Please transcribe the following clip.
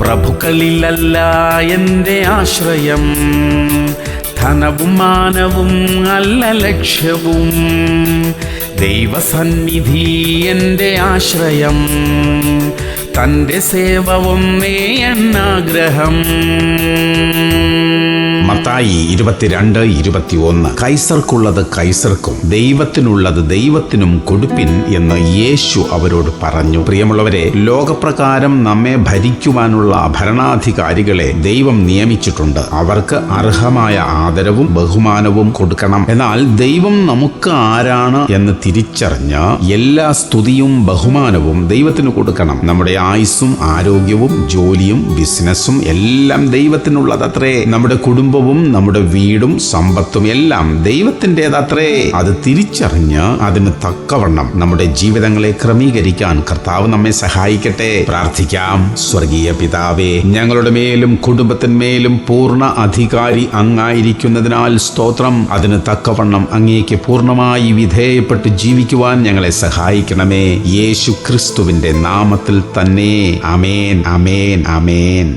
പ്രഭുക്കളിലല്ല എൻ്റെ ആശ്രയം, ധനവും മാനവും അല്ല ലക്ഷ്യവും, ദൈവസന്നിധി എൻ്റെ ആശ്രയം, തൻ്റെ സേവവൊന്നേ എന്നാഗ്രഹം. മത്തായി 22:21. കൈസർക്കുള്ളത് കൈസർക്കും ദൈവത്തിനുള്ളത് ദൈവത്തിനും കൊടുപ്പിൻ എന്ന് യേശു അവരോട് പറഞ്ഞു. പ്രിയമുള്ളവരെ, ലോകപ്രകാരം നമ്മെ ഭരിക്കുവാനുള്ള ഭരണാധികാരികളെ ദൈവം നിയമിച്ചിട്ടുണ്ട്. അവർക്ക് അർഹമായ ആദരവും ബഹുമാനവും കൊടുക്കണം. എന്നാൽ ദൈവം നമുക്ക് ആരാണ് എന്ന് തിരിച്ചറിഞ്ഞ് എല്ലാ സ്തുതിയും ബഹുമാനവും ദൈവത്തിന് കൊടുക്കണം. നമ്മുടെ ആയുസ്സും ആരോഗ്യവും ജോലിയും ബിസിനസ്സും എല്ലാം ദൈവത്തിനുള്ളതത്രേ. നമ്മുടെ കുടുംബവും നമ്മുടെ വീടും സമ്പത്തും എല്ലാം ദൈവത്തിൻ്റെതത്രേ. അത് തിരിച്ചറിഞ്ഞ് അതിന് തക്കവണ്ണം നമ്മുടെ ജീവിതങ്ങളെ ക്രമീകരിക്കാൻ കർത്താവ് നമ്മെ സഹായിക്കട്ടെ. പ്രാർത്ഥിക്കാം. സ്വർഗീയ പിതാവേ, ഞങ്ങളുടെ മേലും കുടുംബത്തിന്മേലും പൂർണ്ണ അധികാരി അങ്ങായിരിക്കുന്നതിനാൽ സ്തോത്രം. അതിന് തക്കവണ്ണം അങ്ങേക്ക് പൂർണ്ണമായി വിധേയപ്പെട്ട് ജീവിക്കുവാൻ ഞങ്ങളെ സഹായിക്കണമേ. യേശു ക്രിസ്തുവിന്റെ നാമത്തിൽ തന്നെ. ആമേൻ, ആമേൻ, ആമേൻ.